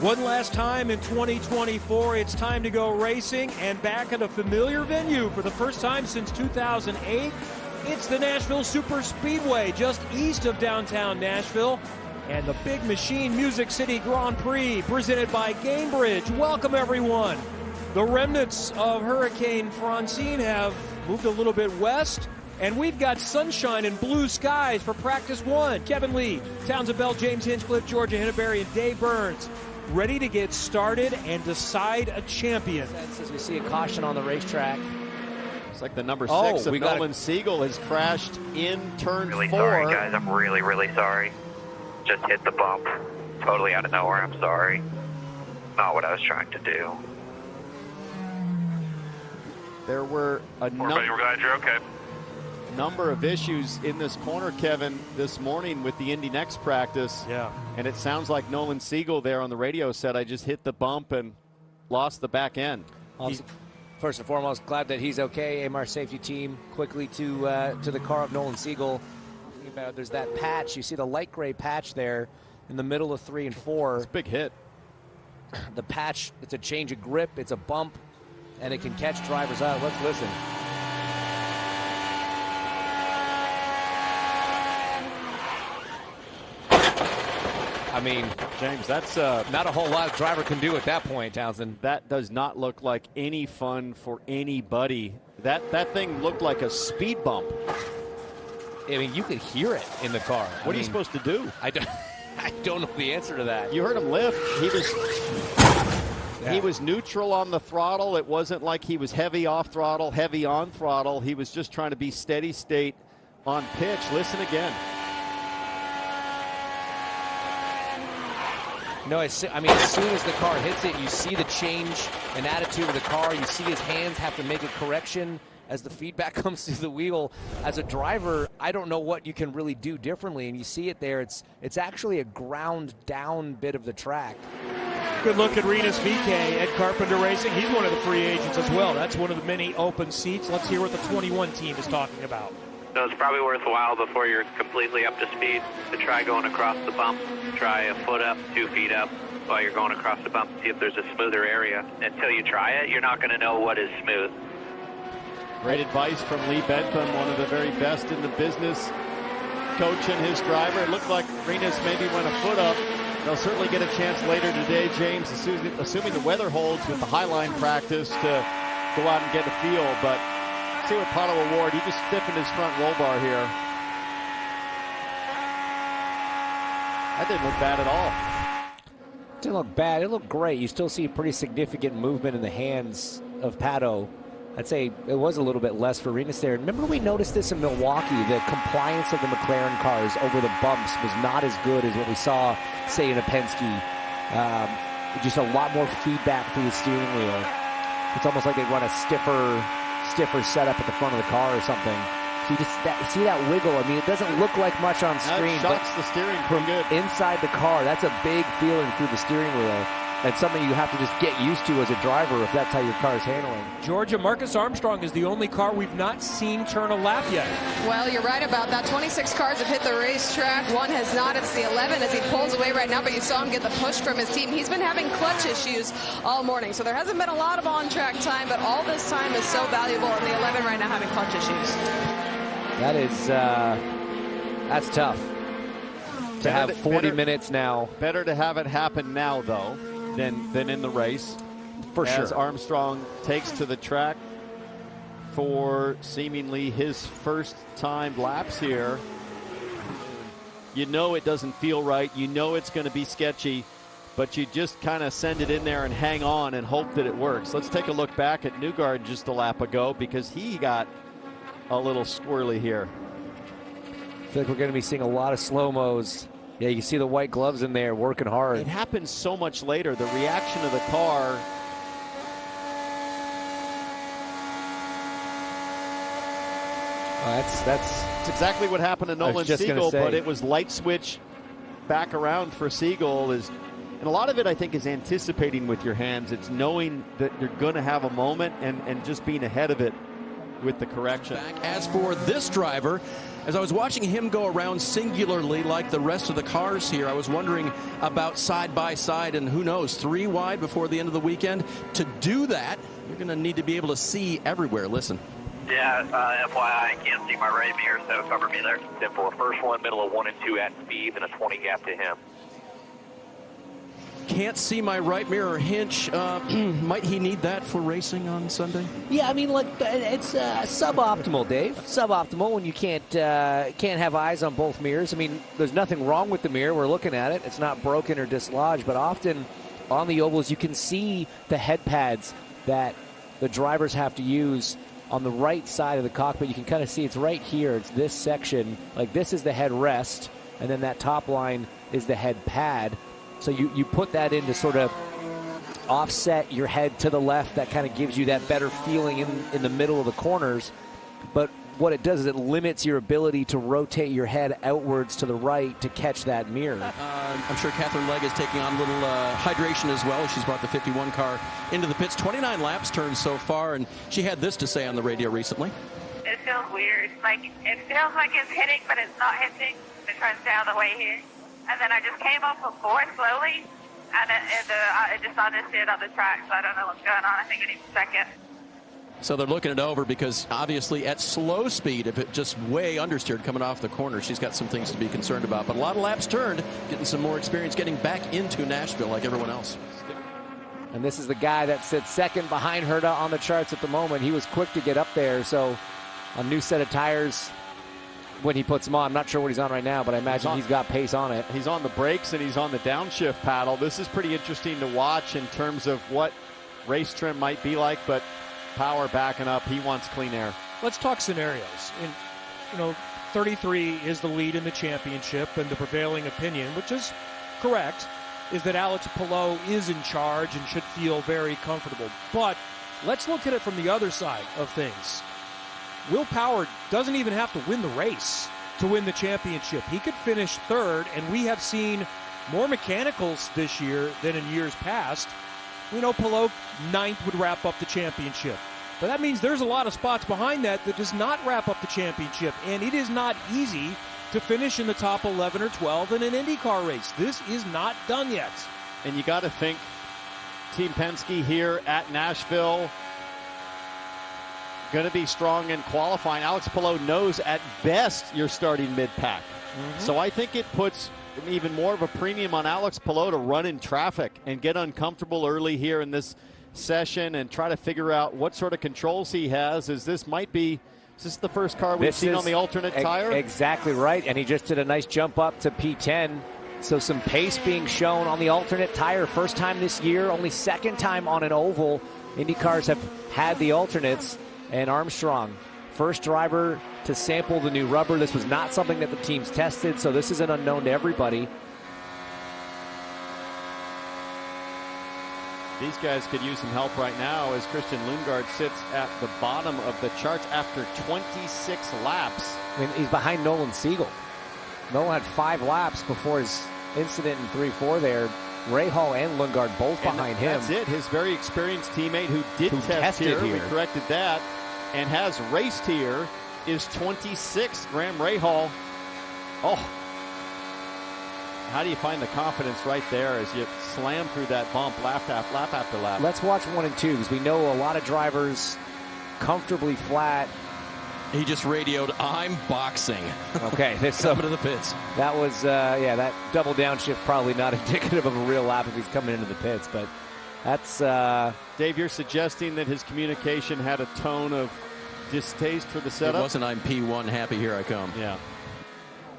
One last time in 2024, it's time to go racing, and back at a familiar venue for the first time since 2008. It's the Nashville Superspeedway, just east of downtown Nashville, and the Big Machine Music City Grand Prix, presented by Gamebridge. Welcome, everyone. The remnants of Hurricane Francine have moved a little bit west, and we've got sunshine and blue skies for practice one. Kevin Lee, Townsend Bell, James Hinchcliffe, Georgia Henneberry, and Dave Burns ready to get started and decide a champion. As we see a caution on the racetrack. It's like the number 6 of Nolan Siegel has crashed in turn 4. Really sorry, guys. I'm really, really sorry. Just hit the bump. Totally out of nowhere. I'm sorry. Not what I was trying to do. There were a We're glad you're okay. number of issues in this corner, Kevin, this morning with the Indy Next practice. Yeah. And it sounds like Nolan Siegel there on the radio said, I just hit the bump and lost the back end. First and foremost, glad that he's okay. AMR safety team quickly to the car of Nolan Siegel. There's that patch. You see the light gray patch there in the middle of 3 and 4. It's a big hit. The patch, it's a change of grip, it's a bump, and it can catch drivers out. Let's listen. I mean, James, that's not a whole lot a driver can do at that point, Townsend. That does not look like any fun for anybody. That thing looked like a speed bump. I mean, you could hear it in the car. What are you supposed to do? I don't know the answer to that. You heard him lift. He was neutral on the throttle. It wasn't like he was heavy off throttle, heavy on throttle. He was just trying to be steady state on pitch. Listen again. No, I mean, as soon as the car hits it, you see the change in attitude of the car. You see his hands have to make a correction as the feedback comes through the wheel. As a driver, I don't know what you can really do differently, and you see it there. It's actually a ground down bit of the track. Good look at Renus VK, Ed Carpenter Racing. He's one of the free agents as well. That's one of the many open seats. Let's hear what the 21 team is talking about. So it's probably worthwhile before you're completely up to speed to try going across the bump. Try a foot up, 2 feet up while you're going across the bump to see if there's a smoother area. Until you try it, you're not going to know what is smooth. Great advice from Lee Bentham, one of the very best in the business, coaching his driver. It looked like Renus maybe went a foot up. They'll certainly get a chance later today, James, assuming the weather holds with the Highline practice to go out and get a feel. But see what Pato O'Ward, he just stiffened his front roll bar here. That didn't look bad at all. Didn't look bad. It looked great. You still see pretty significant movement in the hands of Pato. I'd say it was a little bit less for Renus there. Remember, we noticed this in Milwaukee. The compliance of the McLaren cars over the bumps was not as good as what we saw, say, in a Penske. Just a lot more feedback through the steering wheel. It's almost like they run a stiffer setup at the front of the car or something. So you just see that wiggle. I mean, it doesn't look like much on screen, but the steering from good inside the car, that's a big feeling through the steering wheel. That's something you have to just get used to as a driver if that's how your car is handling. Georgia, Marcus Armstrong is the only car we've not seen turn a lap yet. Well, you're right about that. 26 cars have hit the racetrack. One has not. It's the 11 as he pulls away right now, but you saw him get the push from his team. He's been having clutch issues all morning, so there hasn't been a lot of on-track time, but all this time is so valuable, and the 11 right now having clutch issues. That is, that's tough. To have 40 minutes now. Better to have it happen now, though, than in the race. For sure. As Armstrong takes to the track for seemingly his first time laps here. You know it doesn't feel right. You know it's going to be sketchy, but you just kind of send it in there and hang on and hope that it works. Let's take a look back at Newgarden just a lap ago because he got a little squirrely here. I feel like we're going to be seeing a lot of slow-mos. Yeah, you see the white gloves in there working hard. It happens so much later. The reaction of the car. That's exactly what happened to Nolan Siegel, but it was light switch back around for Siegel. And a lot of it, I think, is anticipating with your hands. It's knowing that you're going to have a moment and just being ahead of it with the correction. As for this driver, as I was watching him go around singularly like the rest of the cars here, I was wondering about side by side and who knows, 3 wide before the end of the weekend. To do that, you're going to need to be able to see everywhere. Listen. Yeah, FYI, I can't see my right mirror, so cover me there. Simple. First one, middle of 1 and 2 at speed, and a 20 gap to him. Can't see my right mirror. Hinch, might he need that for racing on Sunday? Yeah, I mean, like, it's suboptimal, Dave. Suboptimal when you can't have eyes on both mirrors. I mean, there's nothing wrong with the mirror. We're looking at it. It's not broken or dislodged, but often on the ovals you can see the head pads that the drivers have to use on the right side of the cockpit. You can kind of see it's right here. It's this section. Like, this is the head rest, and then that top line is the head pad. So you put that in to sort of offset your head to the left. That kind of gives you that better feeling in the middle of the corners. But what it does is it limits your ability to rotate your head outwards to the right to catch that mirror. I'm sure Catherine Legg is taking on a little hydration as well. She's brought the 51 car into the pits. 29 laps turned so far, and she had this to say on the radio recently. It feels weird. Like, it feels like it's hitting, but it's not hitting. It turns down the way here. And then I just came off of 4 slowly, and I just understood on the track, so I don't know what's going on. I think I need a second. So they're looking it over because obviously at slow speed, if it just way understeered coming off the corner, she's got some things to be concerned about. But a lot of laps turned, getting some more experience, getting back into Nashville like everyone else. And this is the guy that sits second behind Herta on the charts at the moment. He was quick to get up there, so a new set of tires when he puts them on. I'm not sure what he's on right now, but I imagine he's got pace on it. He's on the brakes and he's on the downshift paddle. This is pretty interesting to watch in terms of what race trim might be like, but power backing up. He wants clean air. Let's talk scenarios. And, 33 is the lead in the championship, and the prevailing opinion, which is correct, is that Alex Palou is in charge and should feel very comfortable. But let's look at it from the other side of things. Will Power doesn't even have to win the race to win the championship. He could finish third, and we have seen more mechanicals this year than in years past. We know Palou, ninth, would wrap up the championship. But that means there's a lot of spots behind that does not wrap up the championship, and it is not easy to finish in the top 11 or 12 in an IndyCar race. This is not done yet. And you got to think Team Penske here at Nashville going to be strong in qualifying. Alex Palou knows at best you're starting mid-pack. So I think it puts even more of a premium on Alex Palou to run in traffic and get uncomfortable early here in this session and try to figure out what sort of controls he has. Is this the first car we've seen on the alternate tire? Exactly right, and he just did a nice jump up to P10. So some pace being shown on the alternate tire. First time this year, only second time on an oval. Indy cars have had the alternates. And Armstrong, first driver to sample the new rubber. This was not something that the teams tested, so this is an unknown to everybody. These guys could use some help right now as Christian Lundgaard sits at the bottom of the charts after 26 laps. I mean, he's behind Nolan Siegel. Nolan had 5 laps before his incident in 3-4 there. Rahal and Lundgaard both behind him. That's it. His very experienced teammate who test here. We corrected that and has raced here is 26th, Graham Rahal. Oh, how do you find the confidence right there as you slam through that bump lap after lap? Let's watch 1 and 2 because we know a lot of drivers comfortably flat. He just radioed, "I'm boxing." Okay, coming to the pits. That was, that double downshift probably not indicative of a real lap if he's coming into the pits, but that's... Dave, you're suggesting that his communication had a tone of distaste for the setup? It wasn't, "I'm P1, happy, here I come." Yeah.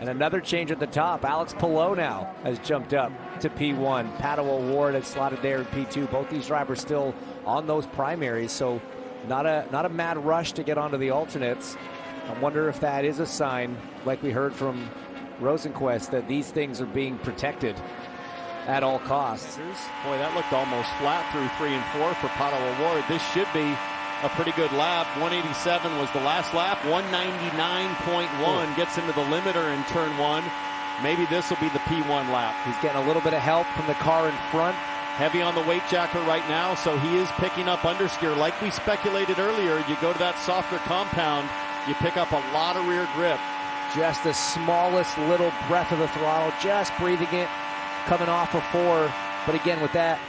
And another change at the top. Alex Palou now has jumped up to P1. Pato O'Ward has slotted there in P2. Both these drivers still on those primaries, so not a mad rush to get onto the alternates. I wonder if that is a sign, like we heard from Rosenquist, that these things are being protected at all costs. Boy, that looked almost flat through 3 and 4 for Pato O'Ward. This should be a pretty good lap. 187 was the last lap. 199.1 gets into the limiter in turn 1. Maybe this will be the P1 lap. He's getting a little bit of help from the car in front. Heavy on the weight jacker right now, so he is picking up understeer. Like we speculated earlier, you go to that softer compound, you pick up a lot of rear grip. Just the smallest little breath of the throttle, just breathing it, coming off of 4. But again, with that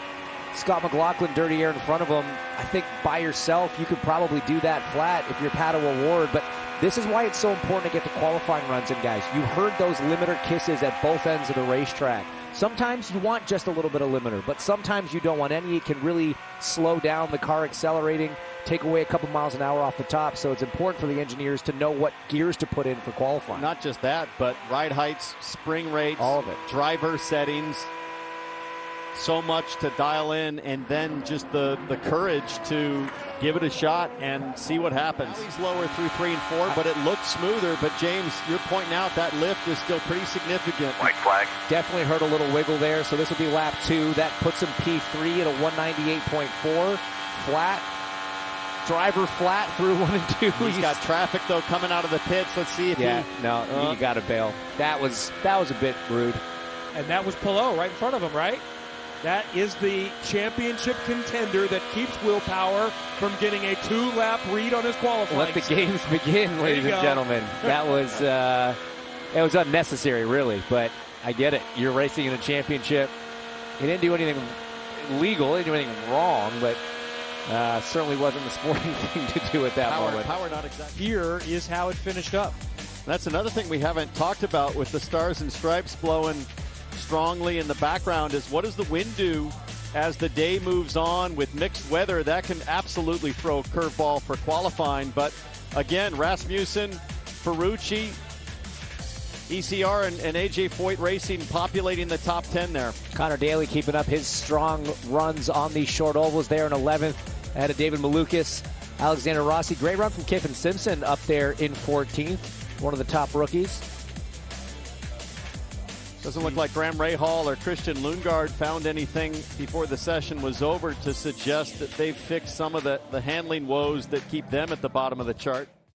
Scott McLaughlin dirty air in front of him, I think by yourself you could probably do that flat if you're Pato O'Ward. But this is why it's so important to get the qualifying runs in, guys. You heard those limiter kisses at both ends of the racetrack. Sometimes you want just a little bit of limiter, but sometimes you don't want any. It can really slow down the car accelerating, take away a couple miles an hour off the top. So it's important for the engineers to know what gears to put in for qualifying. Not just that, but ride heights, spring rates, all of it, driver settings. So much to dial in, and then just the courage to give it a shot and see what happens. Now he's lower through 3 and 4, but it looks smoother. But James, you're pointing out that lift is still pretty significant. White flag. Definitely heard a little wiggle there. So this will be lap 2. That puts him P3 at a 198.4. Flat. Driver flat through 1 and 2. He's got traffic though coming out of the pits. Let's see if you got to bail. That was a bit rude. And that was Palou right in front of him, right? That is the championship contender that keeps Will Power from getting a 2-lap read on his qualifying. Let the games begin, ladies and gentlemen. That was it was unnecessary, really, but I get it. You're racing in a championship. He didn't do anything illegal, he didn't do anything wrong, but certainly wasn't the sporting thing to do at that moment. Power not exactly. Here is how it finished up. That's another thing we haven't talked about with the Stars and Stripes blowing strongly in the background is what does the wind do as the day moves on with mixed weather? That can absolutely throw a curveball for qualifying. But again, Rasmussen, Ferrucci, ECR and AJ Foyt Racing populating the top 10 there. Connor Daly keeping up his strong runs on these short ovals there in 11th. Ahead of David Malukas, Alexander Rossi. Great run from Kiffin Simpson up there in 14th. One of the top rookies. Doesn't look like Graham Rahal or Christian Lundgaard found anything before the session was over to suggest that they've fixed some of the handling woes that keep them at the bottom of the chart.